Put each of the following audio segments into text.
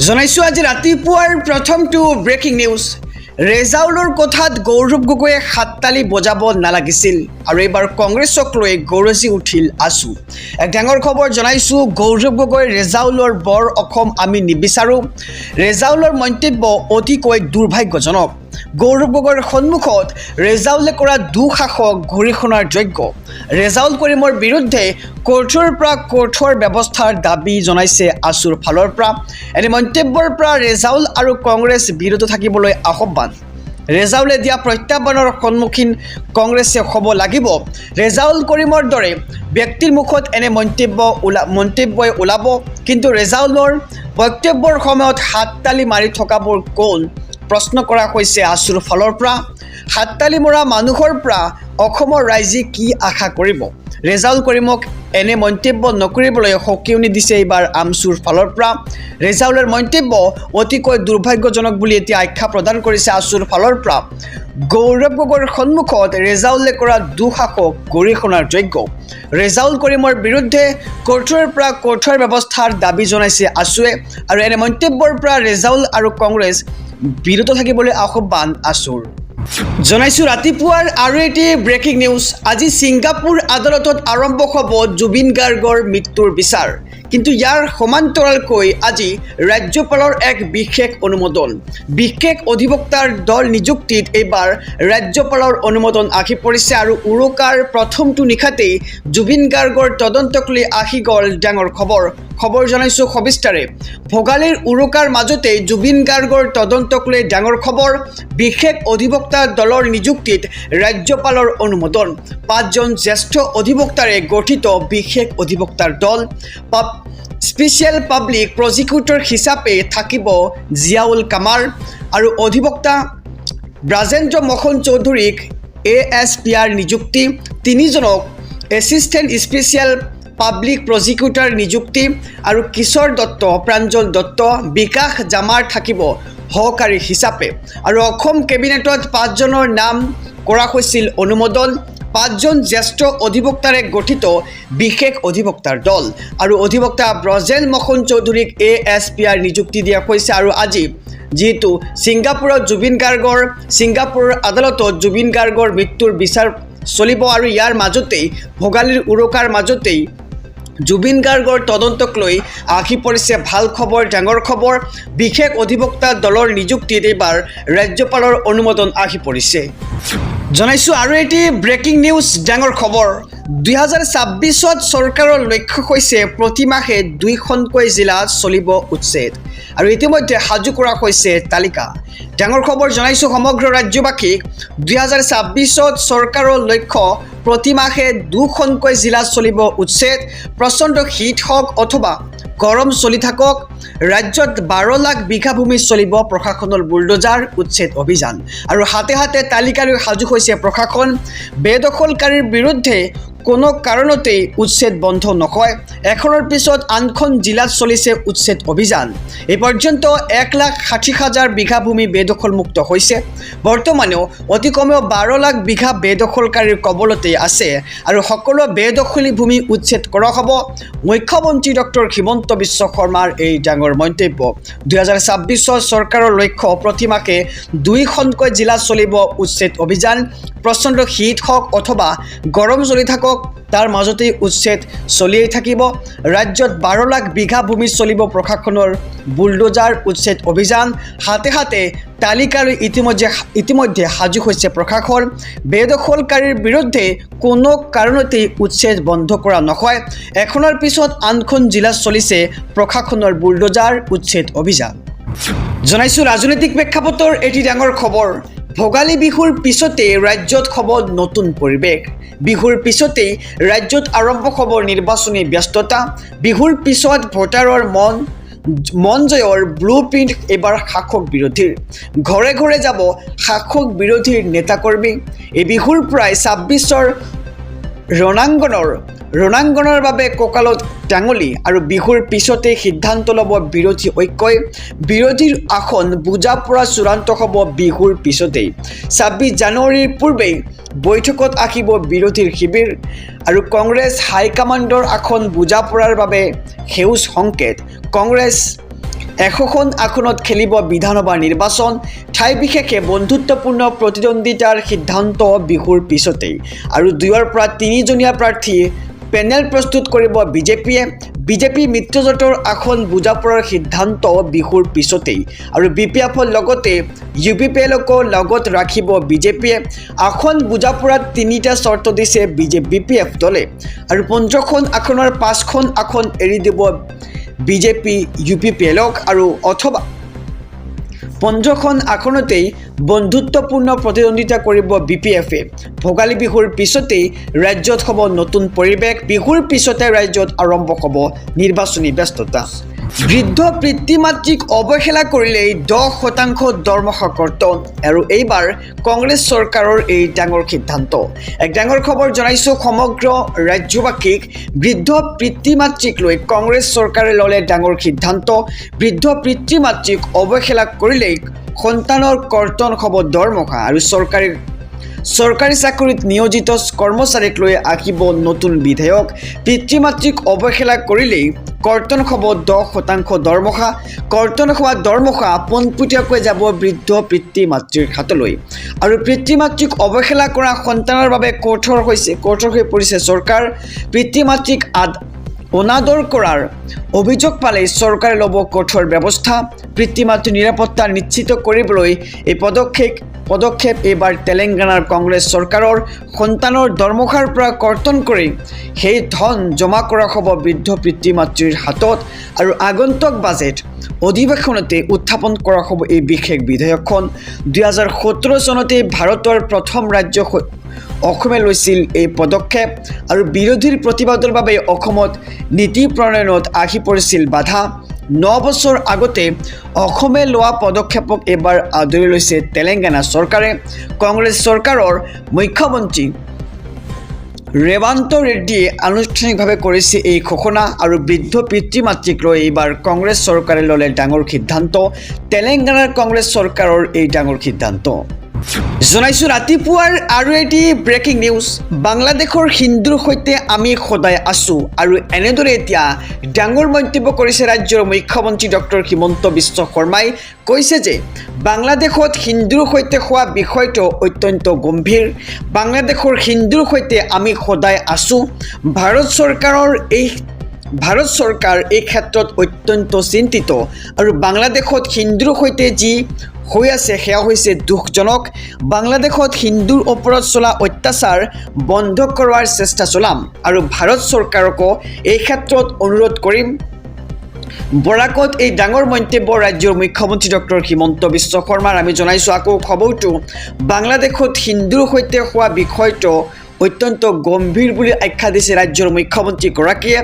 জনাইছো আজি ৰাতিপুৱাৰ প্ৰথমটো ব্ৰেকিং নিউজ। ৰেজাউলৰ কথাত গৌৰৱ গগৈয়ে হাততালি বজাব নালাগিছিল আৰু এইবাৰ কংগ্ৰেছক লৈ গৌৰজি উঠিল আছু। এক ডাঙৰ খবৰ জনাইছো, গৌৰৱ গগৈ ৰেজাউলৰ বৰ অসম আমি নিবিচাৰোঁ। ৰেজাউলৰ মন্তব্য অতিকৈ দুৰ্ভাগ্যজনক। গৌৰৱ গগৈৰ সন্মুখত ৰেজাউলে কৰা দুঃসাহস গৰিহণাৰ যোগ্য। ৰেজাউল কৰিমৰ বিৰুদ্ধে কঠোৰৰ পৰা কঠোৰ ব্যৱস্থাৰ দাবী জনাইছে আছুৰ ফালৰ পৰা। এনে মন্তব্যৰ পৰা ৰেজাউল আৰু কংগ্ৰেছ বিৰত থাকিবলৈ আহ্বান। ৰেজাউলে দিয়া প্ৰত্যাহ্বানৰ সন্মুখীন কংগ্ৰেছে হ'ব লাগিব। ৰেজাউল কৰিমৰ দৰে ব্যক্তিৰ মুখত এনে মন্তব্যই ওলাব, কিন্তু ৰেজাউলৰ বক্তব্যৰ সময়ত হাততালি মাৰি থকাবোৰ কোন প্ৰশ্ন কৰা হৈছে আছুৰ ফালৰ পৰা। হাততালি মৰা মানুহৰ পৰা অসমৰ ৰাইজে কি আশা কৰিব? ৰেজাউল কৰিমক এনে মন্তব্য নকৰিবলৈ সকিয়নি দিছে এইবাৰ আমছুৰ ফালৰ পৰা। ৰেজাউলৰ মন্তব্য অতিকৈ দুৰ্ভাগ্যজনক বুলি এতিয়া আখ্যা প্ৰদান কৰিছে আছুৰ ফালৰ পৰা। গৌৰৱ গগৈৰ সন্মুখত ৰেজাউলে কৰা দুঃসাহস গৰিহণাৰ যোগ্য। ৰেজাউল কৰিমৰ বিৰুদ্ধে কঠোৰৰ পৰা কঠোৰ ব্যৱস্থাৰ দাবী জনাইছে আছুৱে আৰু এনে মন্তব্যৰ পৰা ৰেজাউল আৰু কংগ্ৰেছ বিৰত থাকিবলৈ আহ্বান আছুৰ। জনাইছো ৰাতিপুৱাৰ আৰু এটি ব্ৰেকিং নিউজ। আজি ছিংগাপুৰ আদালতত আৰম্ভ হ'ব জুবিন গাৰ্গৰ মৃত্যুৰ বিচাৰ, কিন্তু ইয়াৰ সমান্তৰালকৈ আজি ৰাজ্যপালৰ এক বিশেষ অনুমোদন। বিশেষ অধিবক্তাৰ দল নিযুক্তিত এইবাৰ ৰাজ্যপালৰ অনুমোদন আহি পৰিছে আৰু উৰুকাৰ প্ৰথমটো নিশাতেই জুবিন গাৰ্গৰ তদন্তক লৈ আহি গ'ল ডাঙৰ খবৰ জনাইছো সবিস্তাৰে। ভোগালীৰ উৰুকাৰ মাজতেই জুবিন গাৰ্গৰ তদন্তক লৈ ডাঙৰ খবৰ। বিশেষ অধিবক্তা দলৰ নিযুক্তিত ৰাজ্যপালৰ অনুমোদন। 5জন জ্যেষ্ঠ অধিবক্তাৰে গঠিত বিশেষ অধিবক্তাৰ দল। স্পেচিয়েল পাব্লিক প্ৰজিকিউটৰ হিচাপে থাকিব জিয়াউল কামাৰ আৰু অধিবক্তা ব্ৰাজেন্দ্ৰ মোহন চৌধুৰীক ASPR নিযুক্তি। 3জনক এছিষ্টেণ্ট স্পেচিয়েল পাব্লিক প্ৰজিকিউটৰ নিযুক্তি আৰু কিশোৰ দত্ত, প্ৰাঞ্জল দত্ত, বিকাশ জামাৰ থাকিব সহকাৰী হিচাপে। আৰু অসম কেবিনেটত 5জনৰ নাম কৰা হৈছিল অনুমোদন। 5জন জ্যেষ্ঠ অধিবক্তাৰে গঠিত বিশেষ অধিবক্তাৰ দল আৰু অধিবক্তা ব্ৰজেন মোহন চৌধুৰীক ASPR নিযুক্তি দিয়া হৈছে। আৰু আজি যিহেতু ছিংগাপুৰৰ আদালতত জুবিন গাৰ্গৰ মৃত্যুৰ বিচাৰ চলিব আৰু ইয়াৰ মাজতেই ভোগালীৰ উৰুকাৰ মাজতেই জুবিন গাৰ্গৰ তদন্তক লৈ আহি পৰিছে ভাল খবৰ, ডাঙৰ খবৰ। বিশেষ অধিবক্তা দলৰ নিযুক্তিত এইবাৰ ৰাজ্যপালৰ অনুমোদন আহি পৰিছে। জনাইছো আৰু এটি ব্ৰেকিং নিউজ, ডাঙৰ খবৰ। 2026ত চৰকাৰৰ লক্ষ্য হৈছে প্ৰতিমাহে 2খনকৈ জিলাত চলিব উচ্ছেদ আৰু ইতিমধ্যে সাজু কৰা হৈছে তালিকা। ডাঙৰ খবৰ জনাইছো সমগ্ৰ ৰাজ্যবাসীক। 2026ত চৰকাৰৰ লক্ষ্য প্ৰতিমাহে 2খনকৈ জিলাত চলিব উচ্ছেদ। প্ৰচণ্ড শীত হওক অথবা গৰম চলি থাকক, ৰাজ্যত 12 লাখ বিঘা ভূমি চলিব প্ৰশাসনৰ বুলডোজাৰ উচ্ছেদ অভিযান আৰু হাতে হাতে তালিকা লৈ সাজু হৈছে প্ৰশাসন। বেদখলকাৰীৰ বিৰুদ্ধে কোনো কাৰণতেই উচ্ছেদ বন্ধ নকয়। এখনৰ পিছত আনখন জিলাত চলিছে উচ্ছেদ অভিযান। এই পৰ্যন্ত 1,60,000 বিঘা ভূমি বেদখলমুক্ত হৈছে। বৰ্তমানেও অতি কমেও 12 লাখ বিঘা বেদখলকাৰীৰ কবলতে আছে আৰু সকলো বেদখলী ভূমি উচ্ছেদ কৰা হ'ব। মুখ্যমন্ত্ৰী ডক্টৰ হিমন্ত বিশ্ব শৰ্মাৰ এই ডাঙৰ মন্তব্য। 2026ত চৰকাৰৰ লক্ষ্য প্ৰতিমাহে 2খনকৈ জিলাত চলিব উচ্ছেদ অভিযান। প্ৰচণ্ড শীত হওক অথবা গৰম চলি থাকক, তাৰ মাজতেই উচ্ছেদ চলিয়েই থাকিব। ৰাজ্যত 12 লাখ বিঘা ভূমি চলিব প্ৰশাসনৰ বুলডোজাৰ উচ্ছেদ অভিযান। হাতে হাতে তালিকালৈ ইতিমধ্যে সাজু হৈছে প্ৰশাসন। বেদখলকাৰীৰ বিৰুদ্ধে কোনো কাৰণতেই উচ্ছেদ বন্ধ কৰা নহয়। এখনৰ পিছত আনখন জিলাত চলিছে প্ৰশাসনৰ বুলডোজাৰ উচ্ছেদ অভিযান। জনাইছো ৰাজনৈতিক প্ৰেক্ষাপটৰ এটি ডাঙৰ খবৰ। ভোগালী বিহুৰ পিছতেই ৰাজ্যত হ'ব নতুন পৰিৱেশ। বিহুৰ পিছতেই ৰাজ্যত আৰম্ভ হ'ব নিৰ্বাচনী ব্যস্ততা। বিহুৰ পিছত ভোটাৰৰ মন জয়ৰ ব্লু প্ৰিণ্ট এইবাৰ শাসক বিৰোধীৰ। ঘৰে ঘৰে যাব শাসক বিৰোধীৰ নেতাকৰ্মী। এই বিহুৰ প্ৰায় 26ৰ ৰণাংগনৰ বাবে কঁকালত টাঙলি আৰু বিহুৰ পিছতে সিদ্ধান্ত ল'ব বিৰোধী ঐক্যই। বিৰোধীৰ আসন বুজা পৰা চূড়ান্ত হ'ব বিহুৰ পিছতেই। 26 জানুৱাৰীৰ পূৰ্বেই বৈঠকত আহিব বিৰোধীৰ শিবিৰ আৰু কংগ্ৰেছ হাইকমাণ্ডৰ আসন বুজা পৰাৰ বাবে সেউজ সংকেত। কংগ্ৰেছ 100খন আসনত খেলিব বিধানসভা নিৰ্বাচন ঠাই বিশেষে বন্ধুত্বপূৰ্ণ প্ৰতিদ্বন্দ্বিতাৰ সিদ্ধান্ত বিহুৰ পিছতেই আৰু 2ৰ পৰা 3জনীয়া প্ৰাৰ্থী পেনেল প্ৰস্তুত কৰিব বিজেপি মিত্ৰজোঁটৰ আসন বুজাপৰাৰ সিদ্ধান্ত বিহুৰ পিছতেই আৰু বিপিএফৰ লগতে ইউপিপিএলকো লগত ৰাখিব বিজেপিয়ে আসন বুজাপৰাত 3টা চৰ্ত দিছে বিপিএফ দলে আৰু 15খন আসনৰ 5খন আসন এৰি দিব বিজেপি ইউপিপিএলক আৰু অথবা 15খন আসনতেই বন্ধুত্বপূৰ্ণ প্ৰতিদ্বন্দ্বিতা কৰিব বিপিএফে ভোগালী বিহুৰ পিছতেই ৰাজ্যত হ'ব নতুন পৰিৱেশ বিহুৰ পিছতে ৰাজ্যত আৰম্ভ হ'ব নিৰ্বাচনী ব্যস্ততা বৃদ্ধ পিতৃ মাতৃক অৱহেলা কৰিলেই 10% দৰমহা কৰ্তন আৰু এইবাৰ কংগ্ৰেছ চৰকাৰৰ এই ডাঙৰ সিদ্ধান্ত এক ডাঙৰ খবৰ জনাইছো সমগ্ৰ ৰাজ্যবাসীক বৃদ্ধ পিতৃ মাতৃক লৈ কংগ্ৰেছ চৰকাৰে ল'লে ডাঙৰ সিদ্ধান্ত বৃদ্ধ পিতৃ মাতৃক অৱহেলা কৰিলেই সন্তানৰ কৰ্তন হ'ব দৰমহা আৰু চৰকাৰী চাকৰিত নিয়োজিত কৰ্মচাৰীক লৈ আহিব নতুন বিধেয়ক পিতৃ মাতৃক অৱহেলা কৰিলেই কৰ্তন হ'ব 10% দৰমহা কৰ্তন হোৱা দৰমহা পোনপটীয়াকৈ যাব বৃদ্ধ পিতৃ মাতৃৰ হাতলৈ আৰু পিতৃ মাতৃক অৱহেলা কৰা সন্তানৰ বাবে কঠোৰ হৈ পৰিছে চৰকাৰ পিতৃ মাতৃক অনাদৰ কৰাৰ অভিযোগ পালে চৰকাৰে ল'ব কঠোৰ ব্যৱস্থা পিতৃ মাতৃৰ নিৰাপত্তা নিশ্চিত কৰিবলৈ এই পদক্ষেপ এইবাৰ তেলেংগানাৰ কংগ্ৰেছ চৰকাৰৰ সন্তানৰ দৰমহাৰ পৰা কৰ্তন কৰি সেই ধন জমা কৰা হ'ব বৃদ্ধ পিতৃ মাতৃৰ হাতত আৰু আগন্তুক বাজেট অধিৱেশনতে উত্থাপন কৰা হ'ব এই বিশেষ বিধেয়কখন 2017 চনতে ভাৰতৰ প্ৰথম ৰাজ্য অসমে লৈছিল এই পদক্ষেপ আৰু বিৰোধীৰ প্ৰতিবাদৰ বাবে অসমত নীতি প্ৰণয়নত আহি পৰিছিল বাধা 9 বছৰ আগতে অসমে লোৱা পদক্ষেপক এবাৰ আদৰি লৈছে তেলেংগানা চৰকাৰে কংগ্ৰেছ চৰকাৰৰ মুখ্যমন্ত্ৰী ৰেৱন্ত ৰেড্ডিয়ে আনুষ্ঠানিকভাৱে কৰিছে এই ঘোষণা আৰু বৃদ্ধ পিতৃ মাতৃক লৈ এইবাৰ কংগ্ৰেছ চৰকাৰে ল'লে ডাঙৰ সিদ্ধান্ত তেলেংগানাৰ কংগ্ৰেছ চৰকাৰৰ এই ডাঙৰ সিদ্ধান্ত জনাইছো ৰাতিপুৱাৰ আৰু এটি ব্ৰেকিং নিউজ বাংলাদেশৰ হিন্দুৰ সৈতে আমি সদায় আছো আৰু এনেদৰে এতিয়া ডাঙৰ মন্তব্য কৰিছে ৰাজ্যৰ মুখ্যমন্ত্ৰী ডক্টৰ হিমন্ত বিশ্ব শৰ্মাই কৈছে যে বাংলাদেশত হিন্দুৰ সৈতে হোৱা বিষয়টো অত্যন্ত গম্ভীৰ বাংলাদেশৰ হিন্দুৰ সৈতে আমি সদায় আছো ভাৰত চৰকাৰ এই ক্ষেত্ৰত অত্যন্ত চিন্তিত আৰু বাংলাদেশত হিন্দুৰ সৈতে যি হৈ আছে সেয়া হৈছে দুখজনক বাংলাদেশত হিন্দুৰ ওপৰত চলা অত্যাচাৰ বন্ধ কৰাৰ চেষ্টা চলাম আৰু ভাৰত চৰকাৰকো এই ক্ষেত্ৰত অনুৰোধ কৰিম বৰাকত এই ডাঙৰ মন্তব্য ৰাজ্যৰ মুখ্যমন্ত্ৰী ডক্টৰ হিমন্ত বিশ্ব শৰ্মাৰ আমি জনাইছো আকৌ খবৰটো বাংলাদেশত হিন্দুৰ সৈতে হোৱা বিষয়টো অত্যন্ত গম্ভীৰ বুলি আখ্যা দিছে ৰাজ্যৰ মুখ্যমন্ত্ৰীগৰাকীয়ে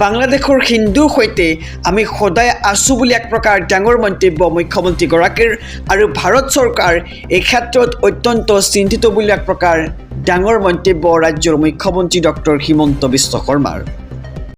বাংলাদেশৰ হিন্দুৰ সৈতে আমি সদায় আছো বুলি এক প্ৰকাৰ ডাঙৰ মন্তব্য মুখ্যমন্ত্ৰীগৰাকীৰ আৰু ভাৰত চৰকাৰ এই ক্ষেত্ৰত অত্যন্ত চিন্তিত বুলি এক প্ৰকাৰ ডাঙৰ মন্তব্য ৰাজ্যৰ মুখ্যমন্ত্ৰী ডক্টৰ হিমন্ত বিশ্ব শৰ্মাৰ